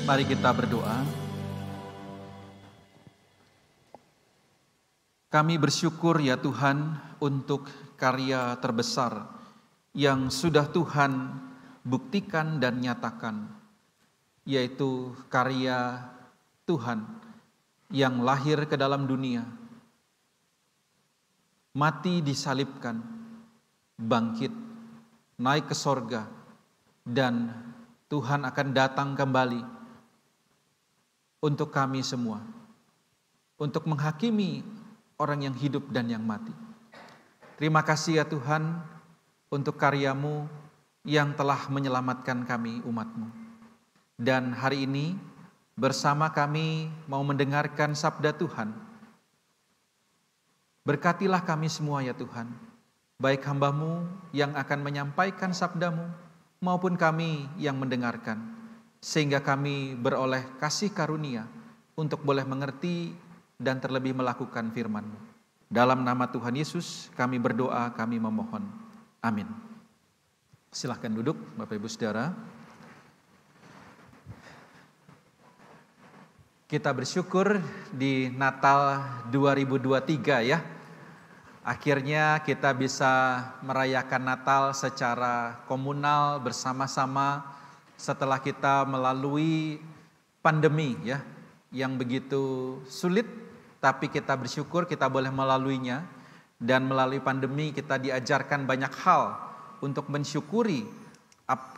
Mari kita berdoa. Kami bersyukur ya Tuhan untuk karya terbesar yang sudah Tuhan buktikan dan nyatakan, yaitu karya Tuhan yang lahir ke dalam dunia, mati disalibkan, bangkit, naik ke sorga, dan Tuhan akan datang kembali untuk kami semua, untuk menghakimi orang yang hidup dan yang mati. Terima kasih ya Tuhan untuk karya-Mu yang telah menyelamatkan kami umat-Mu. Dan hari ini bersama kami mau mendengarkan sabda Tuhan. Berkatilah kami semua ya Tuhan, baik hamba-Mu yang akan menyampaikan sabda-Mu maupun kami yang mendengarkan, sehingga kami beroleh kasih karunia untuk boleh mengerti dan terlebih melakukan firman-Mu. Dalam nama Tuhan Yesus kami berdoa, kami memohon. Amin. Silahkan duduk Bapak Ibu Saudara. Kita bersyukur di Natal 2023 ya. Akhirnya kita bisa merayakan Natal secara komunal bersama-sama setelah kita melalui pandemi ya, yang begitu sulit, tapi kita bersyukur kita boleh melaluinya. Dan melalui pandemi kita diajarkan banyak hal untuk mensyukuri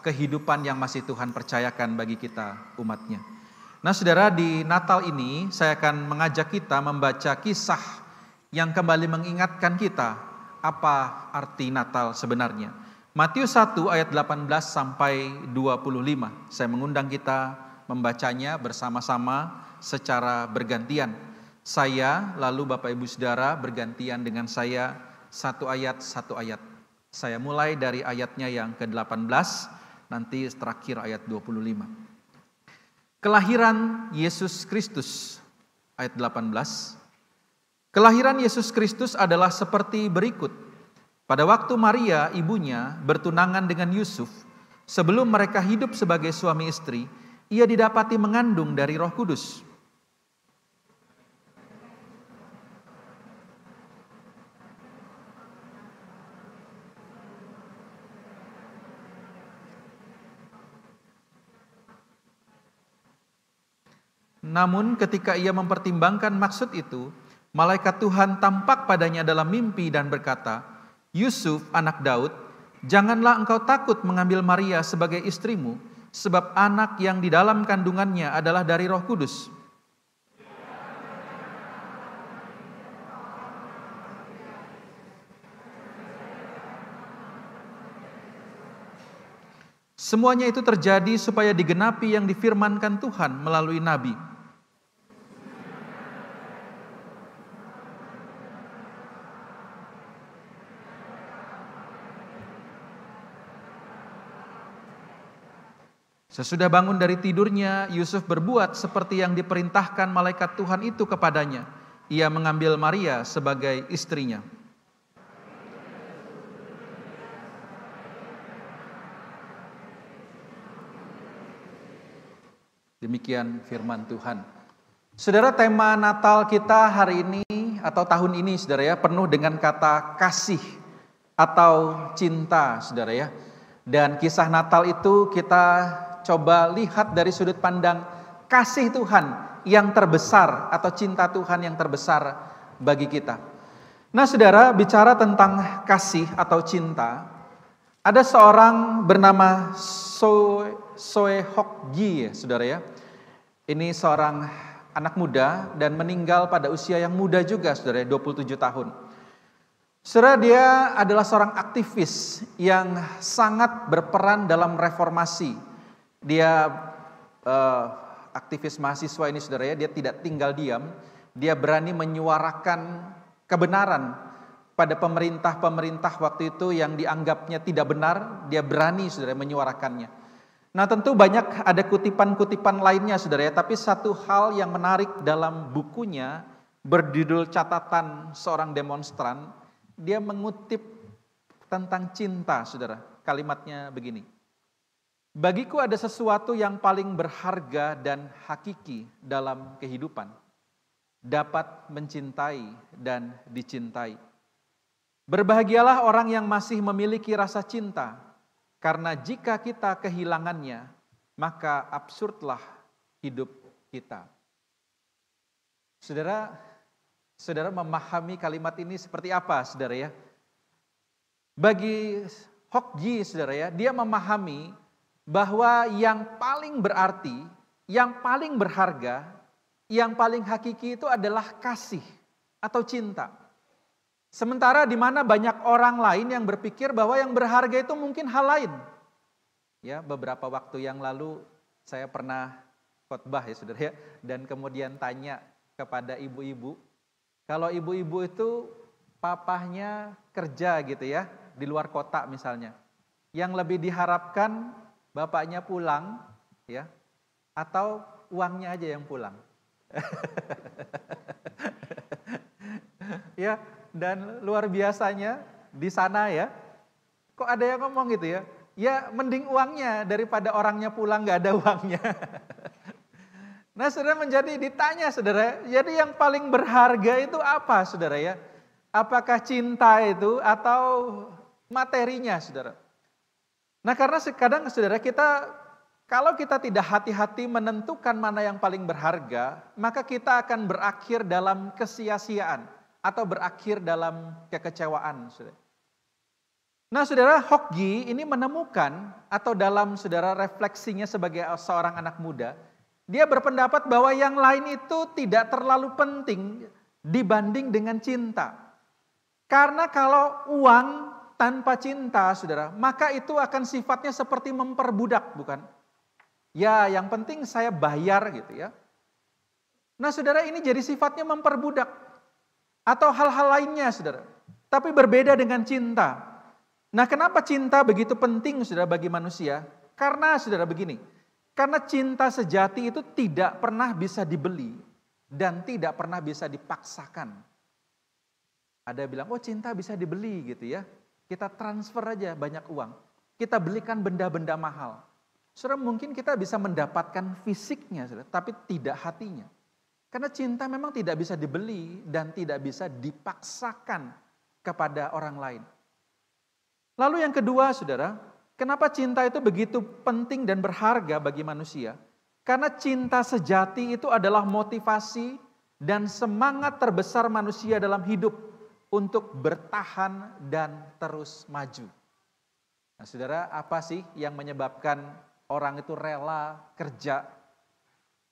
kehidupan yang masih Tuhan percayakan bagi kita umatnya. Nah saudara, di Natal ini saya akan mengajak kita membaca kisah yang kembali mengingatkan kita apa arti Natal sebenarnya. Matius 1 ayat 18 sampai 25. Saya mengundang kita membacanya bersama-sama secara bergantian. Saya, lalu Bapak Ibu Saudara bergantian dengan saya satu ayat. Saya mulai dari ayatnya yang ke-18, nanti terakhir ayat 25. Kelahiran Yesus Kristus, ayat 18. Kelahiran Yesus Kristus adalah seperti berikut. Pada waktu Maria, ibunya, bertunangan dengan Yusuf, sebelum mereka hidup sebagai suami istri, ia didapati mengandung dari Roh Kudus. Namun ketika ia mempertimbangkan maksud itu, malaikat Tuhan tampak padanya dalam mimpi dan berkata, "Yusuf, anak Daud, janganlah engkau takut mengambil Maria sebagai istrimu, sebab anak yang di dalam kandungannya adalah dari Roh Kudus. Semuanya itu terjadi supaya digenapi yang difirmankan Tuhan melalui nabi. Sesudah bangun dari tidurnya, Yusuf berbuat seperti yang diperintahkan malaikat Tuhan itu kepadanya. Ia mengambil Maria sebagai istrinya. Demikian firman Tuhan. Saudara, tema Natal kita hari ini atau tahun ini saudara ya, penuh dengan kata kasih atau cinta saudara ya. Dan kisah Natal itu kita coba lihat dari sudut pandang kasih Tuhan yang terbesar atau cinta Tuhan yang terbesar bagi kita. Nah saudara, bicara tentang kasih atau cinta, ada seorang bernama Soe Hok Gi ya saudara ya. Ini seorang anak muda dan meninggal pada usia yang muda juga saudara, 27 tahun. Saudara, dia adalah seorang aktivis yang sangat berperan dalam reformasi. Dia aktivis mahasiswa ini saudara ya, dia tidak tinggal diam. Dia berani menyuarakan kebenaran pada pemerintah-pemerintah waktu itu yang dianggapnya tidak benar. Dia berani saudara menyuarakannya. Nah tentu banyak ada kutipan-kutipan lainnya saudara ya, tapi satu hal yang menarik dalam bukunya berjudul Catatan Seorang Demonstran, dia mengutip tentang cinta saudara. Kalimatnya begini, Bagiku ada sesuatu yang paling berharga dan hakiki dalam kehidupan. Dapat mencintai dan dicintai. Berbahagialah orang yang masih memiliki rasa cinta. Karena jika kita kehilangannya, maka absurdlah hidup kita. Saudara memahami kalimat ini seperti apa, saudara ya? Bagi Hokji, saudara ya, dia memahami bahwa yang paling berarti, yang paling berharga, yang paling hakiki itu adalah kasih atau cinta. Sementara di mana banyak orang lain yang berpikir bahwa yang berharga itu mungkin hal lain. Ya, beberapa waktu yang lalu saya pernah khotbah ya saudara ya, dan kemudian tanya kepada ibu-ibu, kalau ibu-ibu itu papahnya kerja gitu ya, di luar kota misalnya, yang lebih diharapkan bapaknya pulang, ya, atau uangnya aja yang pulang. Ya, dan luar biasanya di sana ya, kok ada yang ngomong gitu ya, ya mending uangnya daripada orangnya pulang gak ada uangnya. Nah saudara menjadi ditanya saudara, jadi yang paling berharga itu apa saudara ya? Apakah cinta itu atau materinya saudara? Nah karena kadang saudara kalau kita tidak hati-hati menentukan mana yang paling berharga, maka kita akan berakhir dalam kesia-siaan atau berakhir dalam kekecewaan. Saudara. Nah saudara, Hokji ini menemukan atau dalam saudara refleksinya sebagai seorang anak muda, dia berpendapat bahwa yang lain itu tidak terlalu penting dibanding dengan cinta. Karena kalau uang tanpa cinta, saudara, maka itu akan sifatnya seperti memperbudak, bukan? Ya, yang penting saya bayar gitu ya. Nah, saudara, ini jadi sifatnya memperbudak atau hal-hal lainnya, saudara. Tapi berbeda dengan cinta. Nah, kenapa cinta begitu penting, saudara, bagi manusia? Karena, saudara, begini. Karena cinta sejati itu tidak pernah bisa dibeli dan tidak pernah bisa dipaksakan. Ada yang bilang, oh cinta bisa dibeli gitu ya. Kita transfer aja banyak uang. Kita belikan benda-benda mahal. Saudara mungkin kita bisa mendapatkan fisiknya, saudara, tapi tidak hatinya. Karena cinta memang tidak bisa dibeli dan tidak bisa dipaksakan kepada orang lain. Lalu yang kedua, saudara, kenapa cinta itu begitu penting dan berharga bagi manusia? Karena cinta sejati itu adalah motivasi dan semangat terbesar manusia dalam hidup untuk bertahan dan terus maju. Nah, saudara, apa sih yang menyebabkan orang itu rela kerja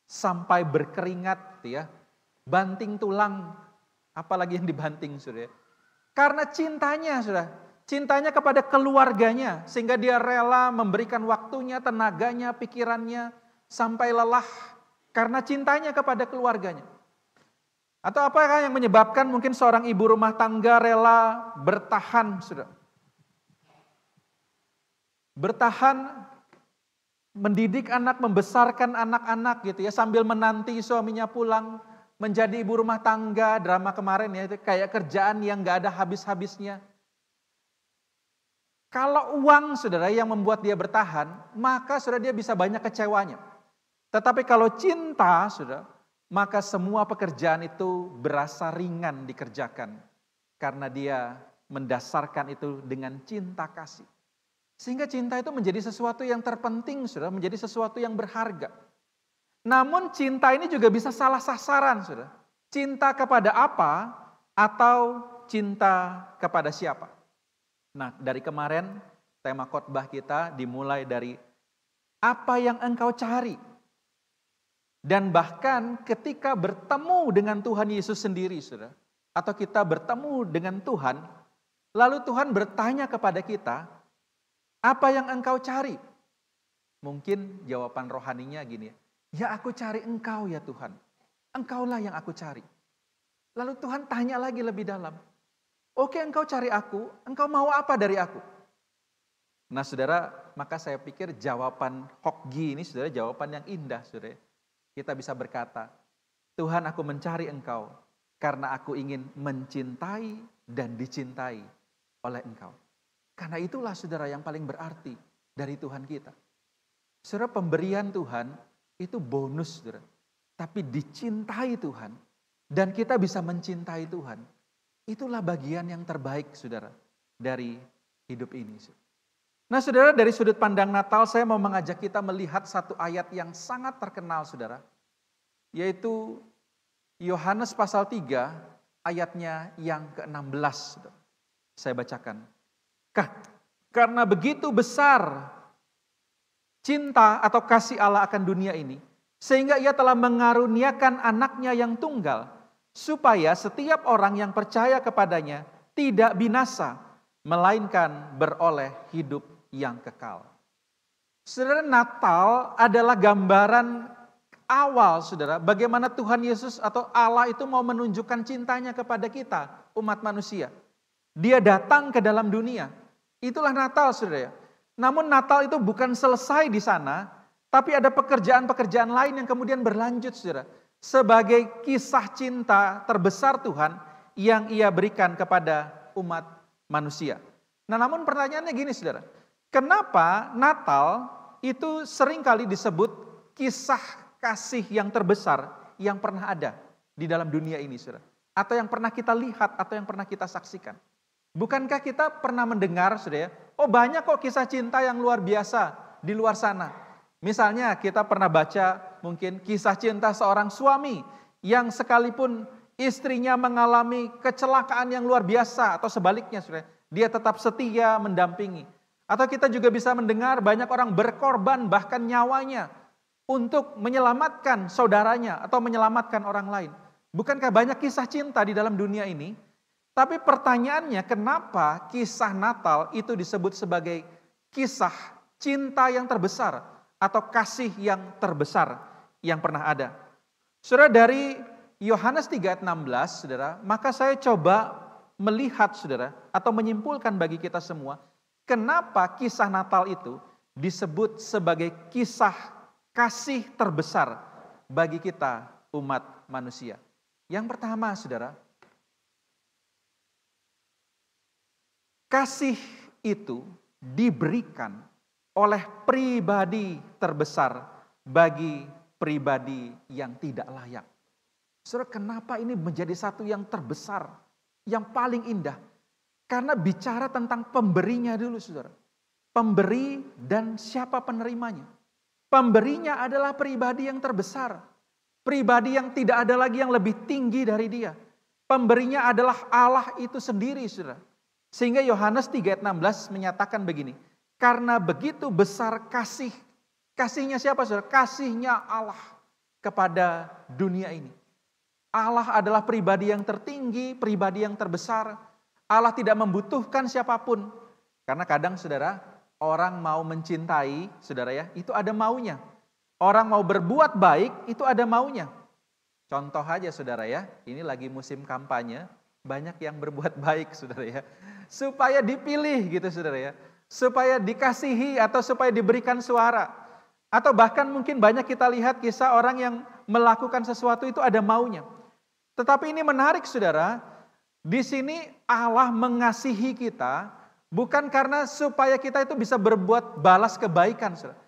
sampai berkeringat, ya, banting tulang, apalagi yang dibanting, saudara? Karena cintanya, saudara, cintanya kepada keluarganya, sehingga dia rela memberikan waktunya, tenaganya, pikirannya, sampai lelah karena cintanya kepada keluarganya. Atau apakah yang menyebabkan mungkin seorang ibu rumah tangga rela bertahan, saudara? Bertahan mendidik anak, membesarkan anak-anak gitu ya, sambil menanti suaminya pulang, menjadi ibu rumah tangga, drama kemarin ya, itu kayak kerjaan yang gak ada habis-habisnya. Kalau uang, saudara, yang membuat dia bertahan, maka saudara dia bisa banyak kecewanya. Tetapi kalau cinta, saudara, maka semua pekerjaan itu berasa ringan dikerjakan. Karena dia mendasarkan itu dengan cinta kasih. Sehingga cinta itu menjadi sesuatu yang terpenting, saudara, menjadi sesuatu yang berharga. Namun cinta ini juga bisa salah sasaran, saudara. Cinta kepada apa atau cinta kepada siapa? Nah, dari kemarin tema khotbah kita dimulai dari apa yang engkau cari. Dan bahkan ketika bertemu dengan Tuhan Yesus sendiri, saudara, atau kita bertemu dengan Tuhan, lalu Tuhan bertanya kepada kita, apa yang engkau cari? Mungkin jawaban rohaninya gini, ya aku cari engkau ya Tuhan, engkaulah yang aku cari. Lalu Tuhan tanya lagi lebih dalam, oke engkau cari aku, engkau mau apa dari aku? Nah saudara, maka saya pikir jawaban Hokji ini saudara, jawaban yang indah saudara. Kita bisa berkata, Tuhan aku mencari engkau karena aku ingin mencintai dan dicintai oleh engkau. Karena itulah saudara yang paling berarti dari Tuhan kita. Saudara, pemberian Tuhan itu bonus, saudara. Tapi dicintai Tuhan dan kita bisa mencintai Tuhan. Itulah bagian yang terbaik, saudara, dari hidup ini. Nah, saudara, dari sudut pandang Natal saya mau mengajak kita melihat satu ayat yang sangat terkenal, saudara. Yaitu Yohanes pasal 3 ayatnya yang ke-16. Saudara. Saya bacakan. Karena begitu besar cinta atau kasih Allah akan dunia ini, sehingga ia telah mengaruniakan anaknya yang tunggal, supaya setiap orang yang percaya kepadanya tidak binasa, melainkan beroleh hidup yang kekal. Saudara, Natal adalah gambaran awal, saudara, bagaimana Tuhan Yesus atau Allah itu mau menunjukkan cintanya kepada kita, umat manusia. Dia datang ke dalam dunia. Itulah Natal, saudara. Namun Natal itu bukan selesai di sana, tapi ada pekerjaan-pekerjaan lain yang kemudian berlanjut, saudara. Sebagai kisah cinta terbesar Tuhan yang ia berikan kepada umat manusia. Nah, namun pertanyaannya gini, saudara. Kenapa Natal itu seringkali disebut kisah kasih yang terbesar yang pernah ada di dalam dunia ini, saudara? Atau yang pernah kita lihat, atau yang pernah kita saksikan? Bukankah kita pernah mendengar, saudara, oh banyak kok kisah cinta yang luar biasa di luar sana. Misalnya kita pernah baca mungkin kisah cinta seorang suami yang sekalipun istrinya mengalami kecelakaan yang luar biasa atau sebaliknya, saudara, dia tetap setia mendampingi. Atau kita juga bisa mendengar banyak orang berkorban bahkan nyawanya untuk menyelamatkan saudaranya atau menyelamatkan orang lain. Bukankah banyak kisah cinta di dalam dunia ini? Tapi pertanyaannya, kenapa kisah Natal itu disebut sebagai kisah cinta yang terbesar atau kasih yang terbesar yang pernah ada? Saudara, dari Yohanes 3 ayat 16, saudara, maka saya coba melihat, saudara, atau menyimpulkan bagi kita semua, kenapa kisah Natal itu disebut sebagai kisah kasih terbesar bagi kita umat manusia. Yang pertama, saudara, kasih itu diberikan oleh pribadi terbesar bagi pribadi yang tidak layak. Saudara, kenapa ini menjadi satu yang terbesar, yang paling indah? Karena bicara tentang pemberinya dulu, saudara. Pemberi dan siapa penerimanya. Pemberinya adalah pribadi yang terbesar. Pribadi yang tidak ada lagi yang lebih tinggi dari dia. Pemberinya adalah Allah itu sendiri, saudara. Sehingga Yohanes 3 ayat 16 menyatakan begini. Karena begitu besar kasihnya siapa, saudara? Kasihnya Allah kepada dunia ini. Allah adalah pribadi yang tertinggi, pribadi yang terbesar. Allah tidak membutuhkan siapapun. Karena kadang, saudara, orang mau mencintai, saudara ya, itu ada maunya. Orang mau berbuat baik, itu ada maunya. Contoh aja, saudara ya, ini lagi musim kampanye, banyak yang berbuat baik, saudara ya. Supaya dipilih gitu, saudara ya. Supaya dikasihi atau supaya diberikan suara. Atau bahkan mungkin banyak kita lihat kisah orang yang melakukan sesuatu itu ada maunya. Tetapi ini menarik, saudara. Di sini Allah mengasihi kita bukan karena supaya kita itu bisa berbuat balas kebaikan, saudara.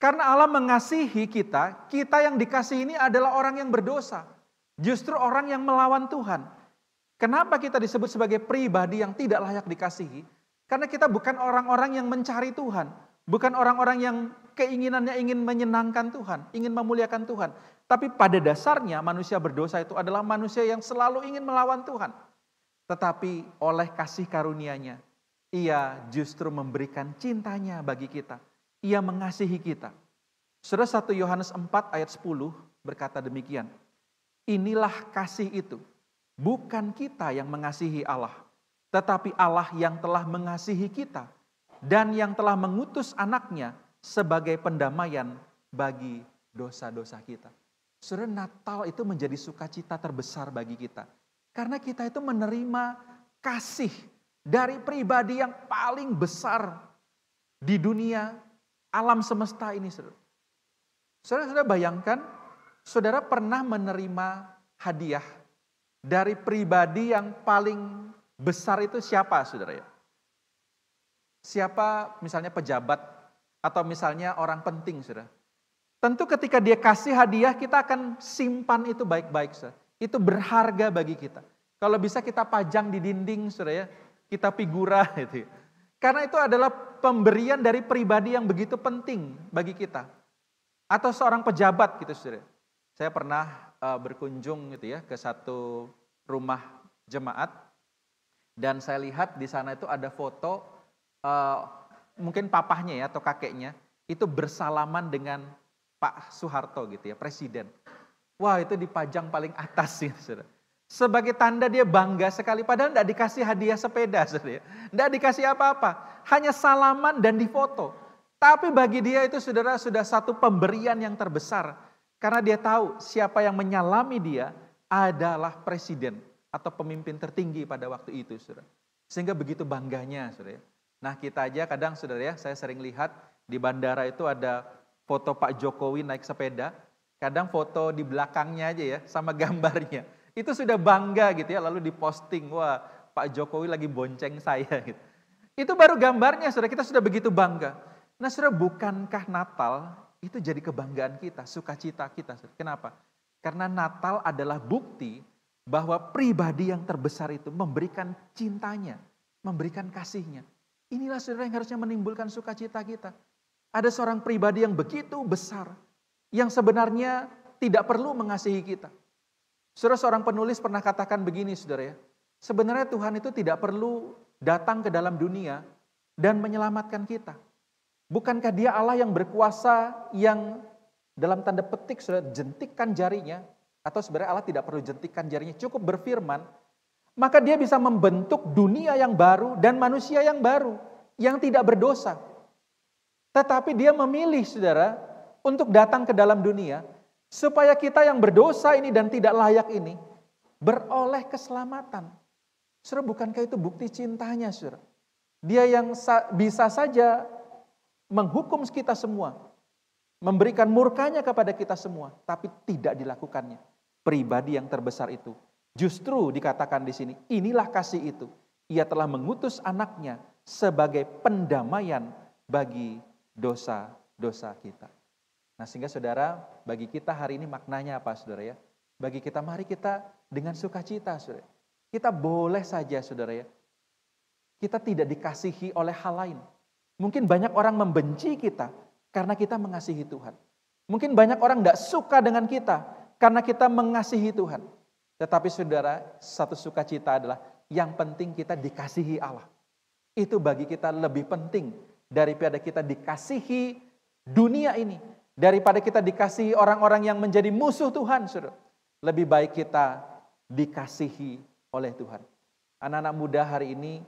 Karena Allah mengasihi kita, kita yang dikasihi ini adalah orang yang berdosa. Justru orang yang melawan Tuhan. Kenapa kita disebut sebagai pribadi yang tidak layak dikasihi? Karena kita bukan orang-orang yang mencari Tuhan. Bukan orang-orang yang keinginannya ingin menyenangkan Tuhan, ingin memuliakan Tuhan. Tapi pada dasarnya manusia berdosa itu adalah manusia yang selalu ingin melawan Tuhan. Tetapi oleh kasih karunia-Nya, Ia justru memberikan cintanya bagi kita. Ia mengasihi kita. Saudara, 1 Yohanes 4 ayat 10 berkata demikian. Inilah kasih itu. Bukan kita yang mengasihi Allah, tetapi Allah yang telah mengasihi kita dan yang telah mengutus anaknya sebagai pendamaian bagi dosa-dosa kita. Saudara, Natal itu menjadi sukacita terbesar bagi kita. Karena kita itu menerima kasih dari pribadi yang paling besar di dunia alam semesta ini, saudara. Saudara bayangkan, saudara pernah menerima hadiah dari pribadi yang paling besar itu siapa, saudara ya? Siapa misalnya pejabat Atau misalnya orang penting, saudara. Tentu ketika dia kasih hadiah, kita akan simpan itu baik-baik, saudara. Itu berharga bagi kita. Kalau bisa kita pajang di dinding, saudara ya. Kita figura gitu. Karena itu adalah pemberian dari pribadi yang begitu penting bagi kita. Atau seorang pejabat gitu, saudara. Saya pernah berkunjung gitu ya ke satu rumah jemaat. Dan saya lihat di sana itu ada foto mungkin papahnya ya atau kakeknya itu bersalaman dengan Pak Soeharto gitu ya, presiden. Wah, itu dipajang paling atas ya, saudara. Sebagai tanda dia bangga sekali, padahal tidak dikasih hadiah sepeda, saudara. Tidak dikasih apa-apa, hanya salaman dan difoto. Tapi bagi dia itu, saudara, sudah satu pemberian yang terbesar. Karena dia tahu siapa yang menyalami dia adalah presiden atau pemimpin tertinggi pada waktu itu, saudara. Sehingga begitu bangganya, saudara. Nah, kita aja kadang, saudara ya, saya sering lihat di bandara itu ada foto Pak Jokowi naik sepeda, kadang foto di belakangnya aja ya, sama gambarnya. Itu sudah bangga gitu ya, lalu diposting, wah Pak Jokowi lagi bonceng saya gitu. Itu baru gambarnya, saudara, kita sudah begitu bangga. Nah, saudara, bukankah Natal itu jadi kebanggaan kita, sukacita kita, saudara. Kenapa? Karena Natal adalah bukti bahwa pribadi yang terbesar itu memberikan cintanya, memberikan kasihnya. Inilah, saudara, yang harusnya menimbulkan sukacita kita. Ada seorang pribadi yang begitu besar, yang sebenarnya tidak perlu mengasihi kita. Saudara, seorang penulis pernah katakan begini, saudara ya. Sebenarnya Tuhan itu tidak perlu datang ke dalam dunia dan menyelamatkan kita. Bukankah dia Allah yang berkuasa, yang dalam tanda petik saudara jentikkan jarinya, atau sebenarnya Allah tidak perlu jentikkan jarinya, cukup berfirman, maka dia bisa membentuk dunia yang baru dan manusia yang baru, yang tidak berdosa. Tetapi dia memilih, saudara, untuk datang ke dalam dunia, supaya kita yang berdosa ini dan tidak layak ini, beroleh keselamatan. Saudara, bukankah itu bukti cintanya, saudara? Dia yang bisa saja menghukum kita semua, memberikan murkanya kepada kita semua, tapi tidak dilakukannya. Pribadi yang terbesar itu, justru dikatakan di sini, inilah kasih itu. Ia telah mengutus anaknya sebagai pendamaian bagi dosa-dosa kita. Nah, sehingga saudara, bagi kita hari ini maknanya apa, saudara ya? Bagi kita, mari kita dengan sukacita, saudara. Kita boleh saja, saudara ya, kita tidak dikasihi oleh hal lain. Mungkin banyak orang membenci kita karena kita mengasihi Tuhan. Mungkin banyak orang tidak suka dengan kita karena kita mengasihi Tuhan. Tetapi saudara, satu sukacita adalah yang penting kita dikasihi Allah. Itu bagi kita lebih penting daripada kita dikasihi dunia ini. Daripada kita dikasihi orang-orang yang menjadi musuh Tuhan, saudara. Lebih baik kita dikasihi oleh Tuhan. Anak-anak muda hari ini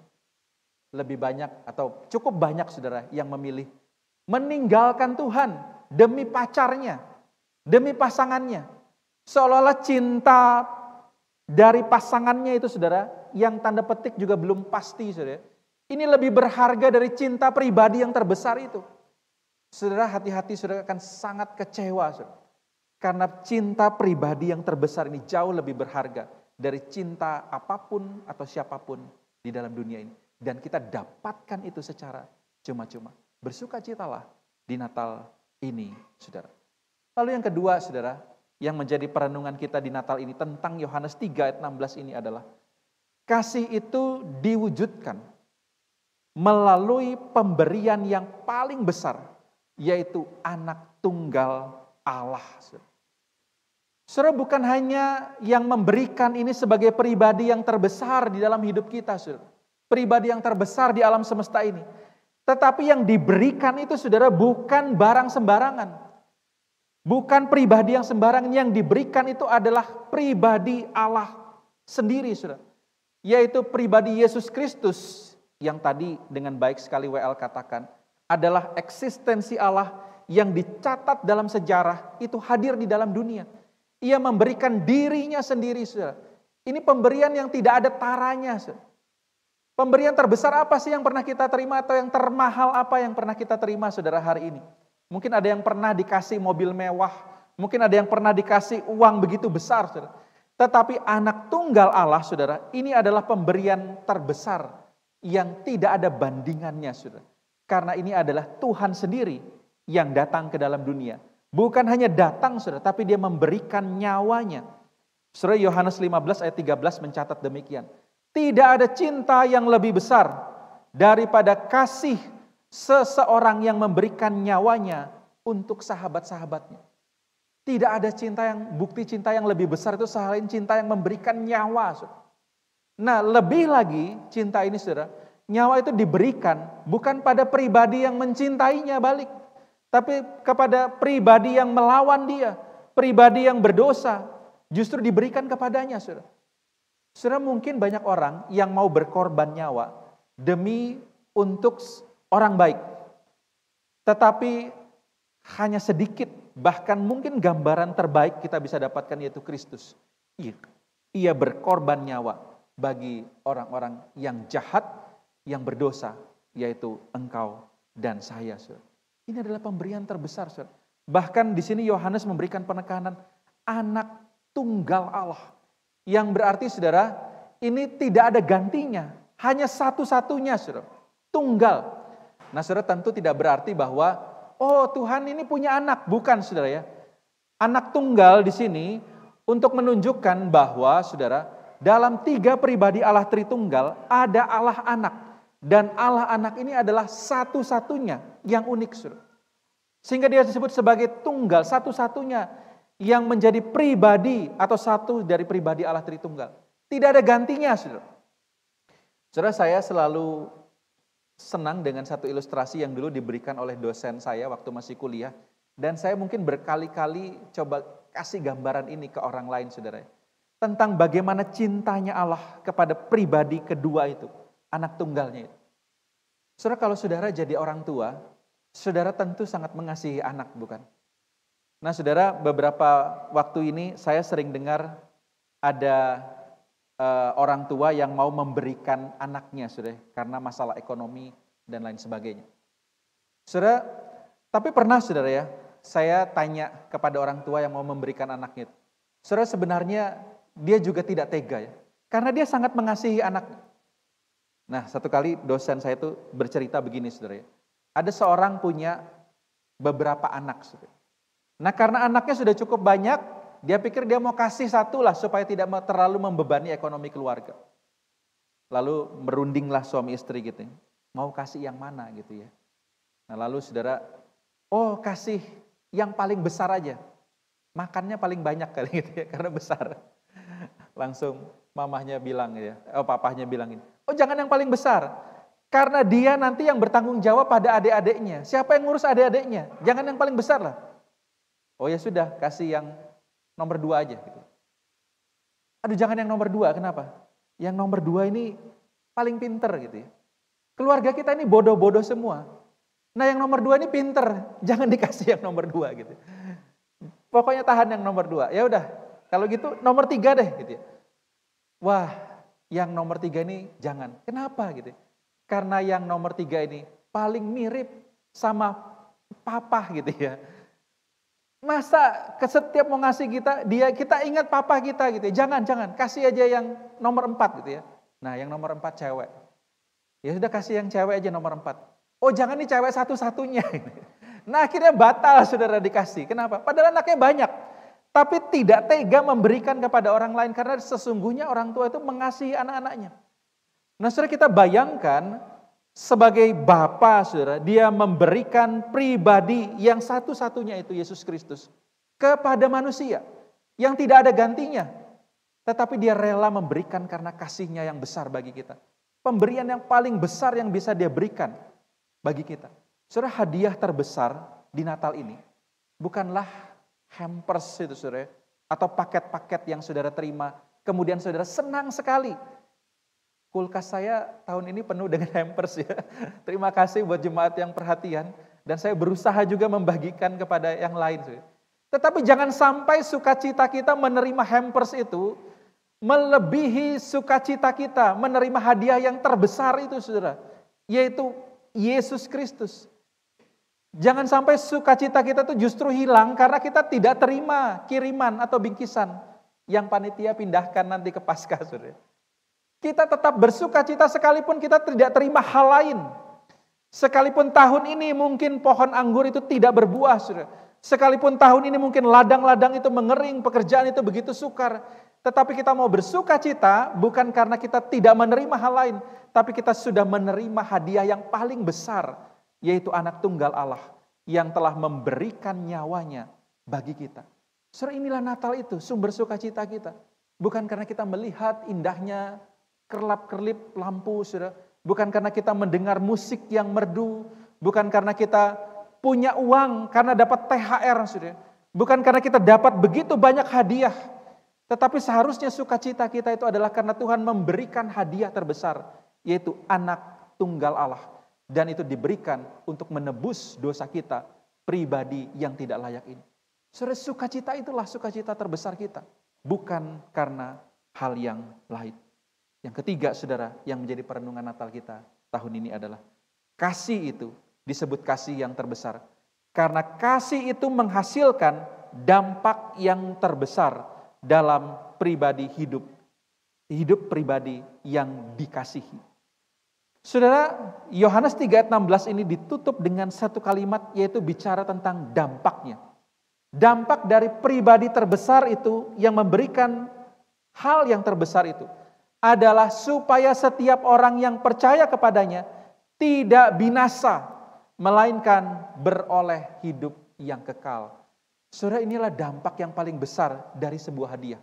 lebih banyak atau cukup banyak, saudara, yang memilih meninggalkan Tuhan demi pacarnya, demi pasangannya. Seolah-olah cinta dari pasangannya itu, saudara, yang tanda petik juga belum pasti, saudara. Ini lebih berharga dari cinta pribadi yang terbesar itu. Saudara, hati-hati, saudara akan sangat kecewa, saudara. Karena cinta pribadi yang terbesar ini jauh lebih berharga dari cinta apapun atau siapapun di dalam dunia ini. Dan kita dapatkan itu secara cuma-cuma. Bersukacitalah di Natal ini, saudara. Lalu yang kedua, saudara, yang menjadi perenungan kita di Natal ini tentang Yohanes 3 ayat 16 ini adalah kasih itu diwujudkan melalui pemberian yang paling besar, yaitu anak tunggal Allah. Saudara, bukan hanya yang memberikan ini sebagai pribadi yang terbesar di dalam hidup kita, saudara. Pribadi yang terbesar di alam semesta ini. Tetapi yang diberikan itu, saudara, bukan barang sembarangan. Bukan pribadi yang sembarangan, yang diberikan itu adalah pribadi Allah sendiri, saudara. Yaitu pribadi Yesus Kristus, yang tadi dengan baik sekali WL katakan, adalah eksistensi Allah yang dicatat dalam sejarah, itu hadir di dalam dunia. Ia memberikan dirinya sendiri, saudara. Ini pemberian yang tidak ada taranya, saudara. Pemberian terbesar apa sih yang pernah kita terima, atau yang termahal apa yang pernah kita terima, saudara, hari ini? Mungkin ada yang pernah dikasih mobil mewah, mungkin ada yang pernah dikasih uang begitu besar, saudara. Tetapi anak tunggal Allah, saudara, ini adalah pemberian terbesar yang tidak ada bandingannya, saudara. Karena ini adalah Tuhan sendiri yang datang ke dalam dunia. Bukan hanya datang, saudara, tapi dia memberikan nyawanya. Saudara, Yohanes 15 ayat 13 mencatat demikian. Tidak ada cinta yang lebih besar daripada kasih seseorang yang memberikan nyawanya untuk sahabat-sahabatnya. Tidak ada bukti cinta yang lebih besar itu selain cinta yang memberikan nyawa, saudara. Nah, lebih lagi cinta ini, saudara, nyawa itu diberikan bukan pada pribadi yang mencintainya balik, tapi kepada pribadi yang melawan dia, pribadi yang berdosa, justru diberikan kepadanya, saudara. Saudara, mungkin banyak orang yang mau berkorban nyawa demi untuk orang baik. Tetapi hanya sedikit, bahkan mungkin gambaran terbaik kita bisa dapatkan yaitu Kristus. Ia berkorban nyawa bagi orang-orang yang jahat, yang berdosa, yaitu engkau dan saya, saudara. Ini adalah pemberian terbesar, saudara. Bahkan di sini Yohanes memberikan penekanan anak tunggal Allah. Yang berarti, saudara, ini tidak ada gantinya. Hanya satu-satunya, saudara. Tunggal. Nah, saudara, tentu tidak berarti bahwa, oh, Tuhan ini punya anak. Bukan, saudara ya. Anak tunggal di sini untuk menunjukkan bahwa, saudara, dalam 3 pribadi Allah Tritunggal ada Allah anak. Dan Allah anak ini adalah satu-satunya yang unik, saudara. Sehingga dia disebut sebagai tunggal, satu-satunya yang menjadi pribadi atau satu dari pribadi Allah Tritunggal. Tidak ada gantinya, saudara. Saudara, saya selalu senang dengan satu ilustrasi yang dulu diberikan oleh dosen saya waktu masih kuliah. Dan saya mungkin berkali-kali coba kasih gambaran ini ke orang lain, saudara. Tentang bagaimana cintanya Allah kepada pribadi kedua itu, anak tunggalnya itu. Saudara, kalau saudara jadi orang tua, saudara tentu sangat mengasihi anak, bukan? Nah, saudara, beberapa waktu ini saya sering dengar ada orang tua yang mau memberikan anaknya, saudara, karena masalah ekonomi dan lain sebagainya. Saudara, tapi pernah, saudara ya, saya tanya kepada orang tua yang mau memberikan anaknya. Saudara, sebenarnya dia juga tidak tega ya, karena dia sangat mengasihi anaknya. Nah, satu kali dosen saya itu bercerita begini, saudara ya. Ada seorang punya beberapa anak, saudara. Nah, karena anaknya sudah cukup banyak, dia pikir dia mau kasih satu lah supaya tidak terlalu membebani ekonomi keluarga. Lalu merundinglah suami istri gitu. Mau kasih yang mana gitu ya. Nah, lalu saudara, oh kasih yang paling besar aja. Makannya paling banyak kali gitu ya, karena besar. Langsung mamahnya bilang ya, papahnya bilang ini, oh jangan yang paling besar. Karena dia nanti yang bertanggung jawab pada adik-adiknya. Siapa yang ngurus adik-adiknya? Jangan yang paling besar lah. Oh ya sudah, kasih yang nomor 2 aja. Gitu. Aduh, jangan yang nomor 2, kenapa? Yang nomor 2 ini paling pinter gitu ya. Keluarga kita ini bodoh-bodoh semua. Nah, yang nomor 2 ini pinter, jangan dikasih yang nomor 2 gitu. Pokoknya tahan yang nomor 2. Ya udah, kalau gitu nomor 3 deh gitu ya. Wah, yang nomor 3 ini jangan. Kenapa gitu? Karena yang nomor 3 ini paling mirip sama papa gitu ya. Masa setiap mau ngasih kita ingat papa kita gitu ya. Jangan, kasih aja yang nomor 4 gitu ya. Nah, yang nomor 4 cewek. Ya sudah, kasih yang cewek aja nomor 4. Oh, jangan nih cewek satu-satunya. Nah, akhirnya batal saudara dikasih. Kenapa? Padahal anaknya banyak. Tapi tidak tega memberikan kepada orang lain karena sesungguhnya orang tua itu mengasihi anak-anaknya. Nah, saudara, kita bayangkan sebagai bapa, saudara, dia memberikan pribadi yang satu-satunya itu Yesus Kristus kepada manusia yang tidak ada gantinya. Tetapi dia rela memberikan karena kasihnya yang besar bagi kita. Pemberian yang paling besar yang bisa dia berikan bagi kita. Saudara, hadiah terbesar di Natal ini bukanlah hampers itu, saudara, atau paket-paket yang saudara terima. Kemudian saudara senang sekali. Kulkas saya tahun ini penuh dengan hampers ya. Terima kasih buat jemaat yang perhatian. Dan saya berusaha juga membagikan kepada yang lain. Tetapi jangan sampai sukacita kita menerima hampers itu melebihi sukacita kita menerima hadiah yang terbesar itu, saudara. Yaitu Yesus Kristus. Jangan sampai sukacita kita itu justru hilang karena kita tidak terima kiriman atau bingkisan yang panitia pindahkan nanti ke Paskah, saudara. Kita tetap bersukacita sekalipun kita tidak terima hal lain. Sekalipun tahun ini mungkin pohon anggur itu tidak berbuah, saudara. Sekalipun tahun ini mungkin ladang-ladang itu mengering, pekerjaan itu begitu sukar. Tetapi kita mau bersuka cita bukan karena kita tidak menerima hal lain. Tapi kita sudah menerima hadiah yang paling besar, yaitu anak tunggal Allah yang telah memberikan nyawanya bagi kita. Saudara, inilah Natal itu, sumber sukacita kita. Bukan karena kita melihat indahnya kerlap-kerlip lampu, saudara. Bukan karena kita mendengar musik yang merdu. Bukan karena kita punya uang karena dapat THR, saudara. Bukan karena kita dapat begitu banyak hadiah. Tetapi seharusnya sukacita kita itu adalah karena Tuhan memberikan hadiah terbesar, yaitu anak tunggal Allah. Dan itu diberikan untuk menebus dosa kita pribadi yang tidak layak ini. Saudara, sukacita itulah sukacita terbesar kita. Bukan karena hal yang lain. Yang ketiga, saudara, yang menjadi perenungan Natal kita tahun ini adalah kasih itu disebut kasih yang terbesar. Karena kasih itu menghasilkan dampak yang terbesar dalam pribadi hidup pribadi yang dikasihi. Saudara, Yohanes 3 ayat 16 ini ditutup dengan satu kalimat, yaitu bicara tentang dampaknya. Dampak dari pribadi terbesar itu yang memberikan hal yang terbesar itu adalah supaya setiap orang yang percaya kepadanya tidak binasa, melainkan beroleh hidup yang kekal. Saudara, inilah dampak yang paling besar dari sebuah hadiah.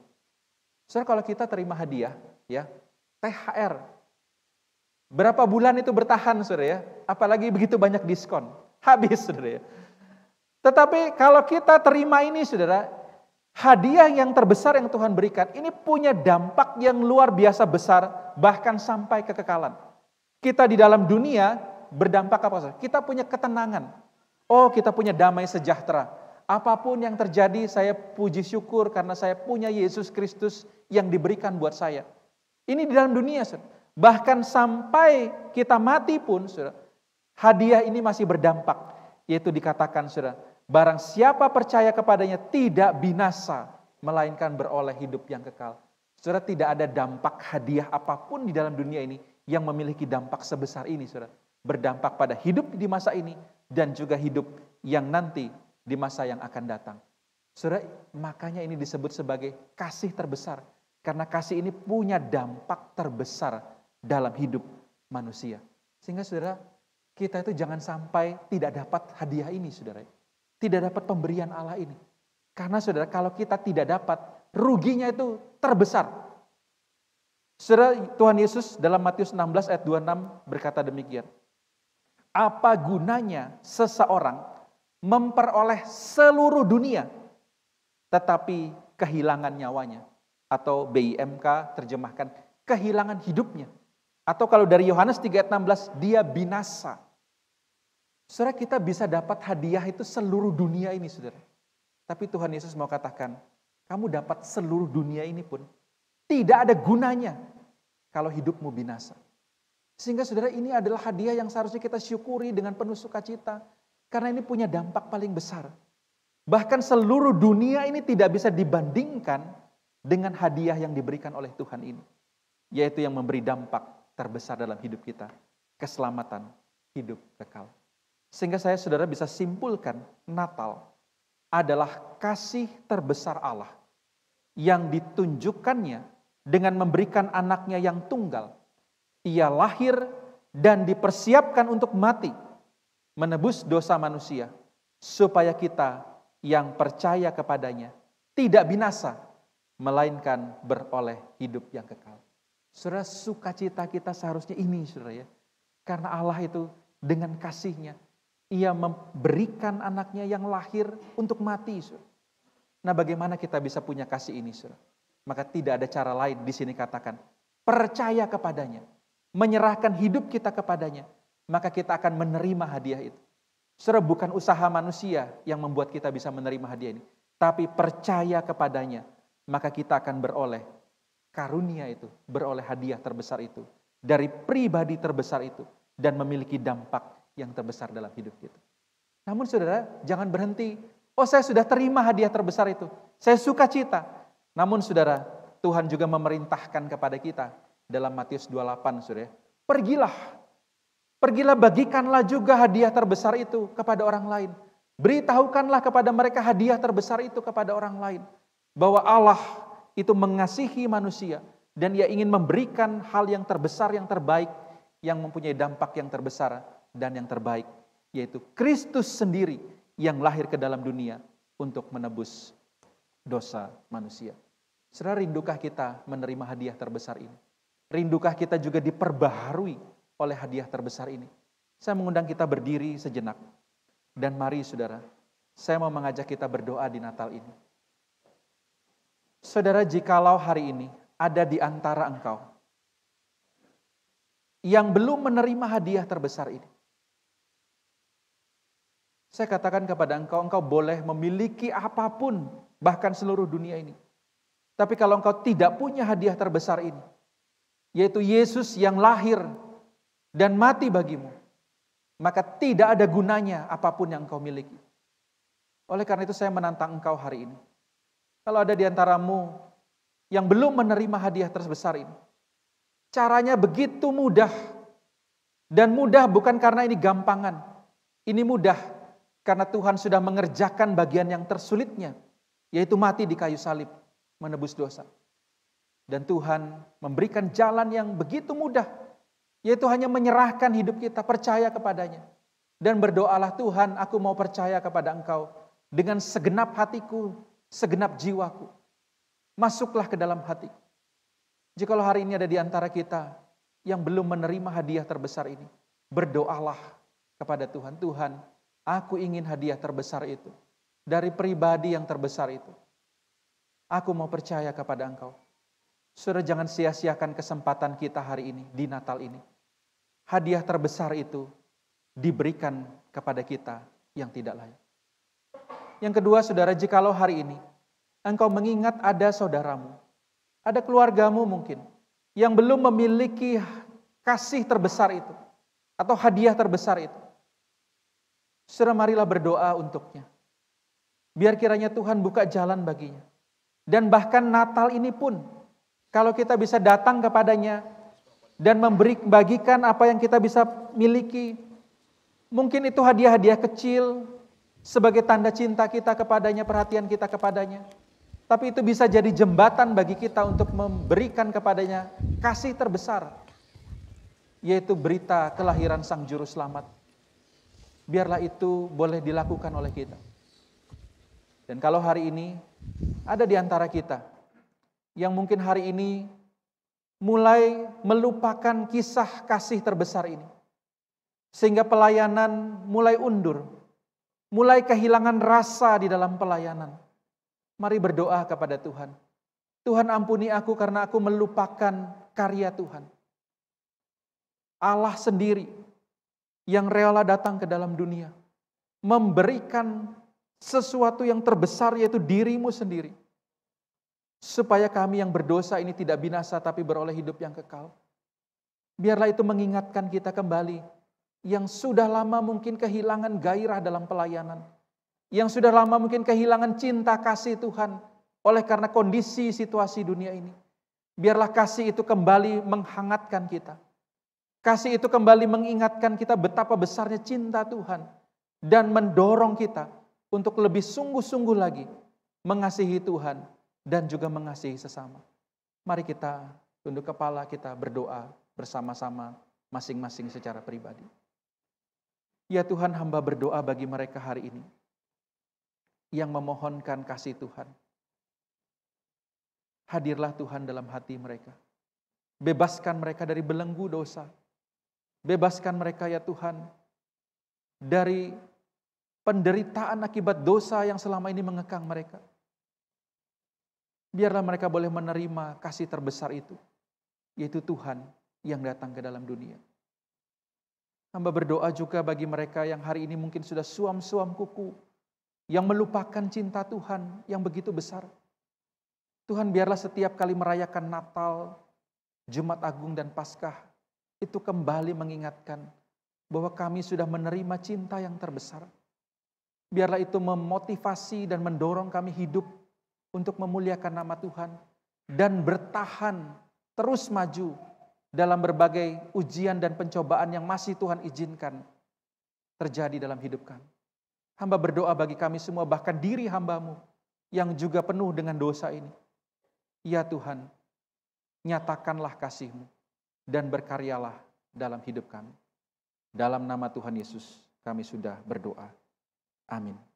Saudara, kalau kita terima hadiah, ya, THR, berapa bulan itu bertahan, saudara ya? Apalagi begitu banyak diskon, habis, saudara ya. Tetapi kalau kita terima ini, saudara, hadiah yang terbesar yang Tuhan berikan, ini punya dampak yang luar biasa besar, bahkan sampai kekekalan. Kita di dalam dunia berdampak apa, saudara? Kita punya ketenangan. Oh, kita punya damai sejahtera. Apapun yang terjadi, saya puji syukur karena saya punya Yesus Kristus yang diberikan buat saya. Ini di dalam dunia, saudara. Bahkan sampai kita mati pun, saudara, hadiah ini masih berdampak. Yaitu dikatakan, saudara, barang siapa percaya kepadanya tidak binasa, melainkan beroleh hidup yang kekal. Saudara, tidak ada dampak hadiah apapun di dalam dunia ini yang memiliki dampak sebesar ini, saudara. Berdampak pada hidup di masa ini dan juga hidup yang nanti di masa yang akan datang. Saudara, makanya ini disebut sebagai kasih terbesar. Karena kasih ini punya dampak terbesar dalam hidup manusia. Sehingga saudara, kita itu jangan sampai tidak dapat hadiah ini, saudara. Tidak dapat pemberian Allah ini. Karena saudara, kalau kita tidak dapat, ruginya itu terbesar. Saudara, Tuhan Yesus dalam Matius 16 ayat 26 berkata demikian. Apa gunanya seseorang memperoleh seluruh dunia, tetapi kehilangan nyawanya? Atau BIMK terjemahkan, kehilangan hidupnya. Atau kalau dari Yohanes 3 ayat 16, dia binasa. Saudara, kita bisa dapat hadiah itu seluruh dunia ini, saudara. Tapi Tuhan Yesus mau katakan, kamu dapat seluruh dunia ini pun tidak ada gunanya kalau hidupmu binasa. Sehingga saudara, ini adalah hadiah yang seharusnya kita syukuri dengan penuh sukacita. Karena ini punya dampak paling besar. Bahkan seluruh dunia ini tidak bisa dibandingkan dengan hadiah yang diberikan oleh Tuhan ini. Yaitu yang memberi dampak terbesar dalam hidup kita. Keselamatan hidup kekal. Sehingga saya saudara bisa simpulkan Natal adalah kasih terbesar Allah yang ditunjukkannya dengan memberikan anaknya yang tunggal. Ia lahir dan dipersiapkan untuk mati, menebus dosa manusia, supaya kita yang percaya kepadanya tidak binasa, melainkan beroleh hidup yang kekal. Saudara, sukacita kita seharusnya ini, saudara ya. Karena Allah itu dengan kasihnya, Ia memberikan anaknya yang lahir untuk mati, saudara. Nah, bagaimana kita bisa punya kasih ini, saudara? Maka tidak ada cara lain, di sini katakan, percaya kepadanya, menyerahkan hidup kita kepadanya, maka kita akan menerima hadiah itu. Saudara, bukan usaha manusia yang membuat kita bisa menerima hadiah ini, tapi percaya kepadanya, maka kita akan beroleh karunia itu, beroleh hadiah terbesar itu, dari pribadi terbesar itu, dan memiliki dampak yang terbesar dalam hidup kita. Namun saudara, jangan berhenti, oh saya sudah terima hadiah terbesar itu, saya sukacita. Namun saudara, Tuhan juga memerintahkan kepada kita dalam Matius 28, saudara, pergilah, Pergilah bagikanlah juga hadiah terbesar itu kepada orang lain. Beritahukanlah kepada mereka hadiah terbesar itu kepada orang lain. Bahwa Allah itu mengasihi manusia dan Ia ingin memberikan hal yang terbesar, yang terbaik, yang mempunyai dampak yang terbesar dan yang terbaik, yaitu Kristus sendiri yang lahir ke dalam dunia untuk menebus dosa manusia. Saudara, rindukah kita menerima hadiah terbesar ini? Rindukah kita juga diperbaharui oleh hadiah terbesar ini? Saya mengundang kita berdiri sejenak. Dan mari saudara, saya mau mengajak kita berdoa di Natal ini. Saudara, jikalau hari ini ada di antara engkau yang belum menerima hadiah terbesar ini, saya katakan kepada engkau, engkau boleh memiliki apapun, bahkan seluruh dunia ini. Tapi kalau engkau tidak punya hadiah terbesar ini, yaitu Yesus yang lahir dan mati bagimu, maka tidak ada gunanya apapun yang engkau miliki. Oleh karena itu saya menantang engkau hari ini. Kalau ada di antaramu yang belum menerima hadiah terbesar ini, caranya begitu mudah. Dan mudah bukan karena ini gampangan. Ini mudah karena Tuhan sudah mengerjakan bagian yang tersulitnya, yaitu mati di kayu salib, menebus dosa. Dan Tuhan memberikan jalan yang begitu mudah, yaitu hanya menyerahkan hidup kita, percaya kepadanya. Dan berdoalah, Tuhan, aku mau percaya kepada Engkau dengan segenap hatiku, segenap jiwaku. Masuklah ke dalam hati. Jikalau hari ini ada di antara kita yang belum menerima hadiah terbesar ini, berdoalah kepada Tuhan. Tuhan, aku ingin hadiah terbesar itu. Dari pribadi yang terbesar itu. Aku mau percaya kepada Engkau. Saudara, jangan sia-siakan kesempatan kita hari ini, di Natal ini. Hadiah terbesar itu diberikan kepada kita yang tidak layak. Yang kedua, saudara, jikalau hari ini engkau mengingat ada saudaramu, ada keluargamu mungkin, yang belum memiliki kasih terbesar itu, atau hadiah terbesar itu. Saudara, marilah berdoa untuknya. Biar kiranya Tuhan buka jalan baginya. Dan bahkan Natal ini pun, kalau kita bisa datang kepadanya dan bagikan apa yang kita bisa miliki, mungkin itu hadiah-hadiah kecil sebagai tanda cinta kita kepadanya, perhatian kita kepadanya. Tapi itu bisa jadi jembatan bagi kita untuk memberikan kepadanya kasih terbesar, yaitu berita kelahiran Sang Juru Selamat. Biarlah itu boleh dilakukan oleh kita. Dan kalau hari ini ada di antara kita yang mungkin hari ini mulai melupakan kisah kasih terbesar ini, sehingga pelayanan mulai undur, mulai kehilangan rasa di dalam pelayanan. Mari berdoa kepada Tuhan. Tuhan, ampuni aku karena aku melupakan karya Tuhan. Allah sendiri yang rela datang ke dalam dunia, memberikan sesuatu yang terbesar, yaitu dirimu sendiri. Supaya kami yang berdosa ini tidak binasa tapi beroleh hidup yang kekal. Biarlah itu mengingatkan kita kembali yang sudah lama mungkin kehilangan gairah dalam pelayanan. Yang sudah lama mungkin kehilangan cinta kasih Tuhan oleh karena kondisi situasi dunia ini. Biarlah kasih itu kembali menghangatkan kita. Kasih itu kembali mengingatkan kita betapa besarnya cinta Tuhan. Dan mendorong kita untuk lebih sungguh-sungguh lagi mengasihi Tuhan dan juga mengasihi sesama. Mari kita tunduk kepala, kita berdoa bersama-sama masing-masing secara pribadi. Ya Tuhan, hamba berdoa bagi mereka hari ini yang memohonkan kasih Tuhan. Hadirlah Tuhan dalam hati mereka. Bebaskan mereka dari belenggu dosa. Bebaskan mereka ya Tuhan dari penderitaan akibat dosa yang selama ini mengekang mereka. Biarlah mereka boleh menerima kasih terbesar itu, yaitu Tuhan yang datang ke dalam dunia. Hamba berdoa juga bagi mereka yang hari ini mungkin sudah suam-suam kuku, yang melupakan cinta Tuhan yang begitu besar. Tuhan, biarlah setiap kali merayakan Natal, Jumat Agung dan Paskah, itu kembali mengingatkan bahwa kami sudah menerima cinta yang terbesar. Biarlah itu memotivasi dan mendorong kami hidup untuk memuliakan nama Tuhan dan bertahan terus maju dalam berbagai ujian dan pencobaan yang masih Tuhan izinkan terjadi dalam hidup kami. Hamba berdoa bagi kami semua, bahkan diri hamba-Mu yang juga penuh dengan dosa ini. Ya Tuhan, nyatakanlah kasih-Mu dan berkaryalah dalam hidup kami. Dalam nama Tuhan Yesus kami sudah berdoa. Amin.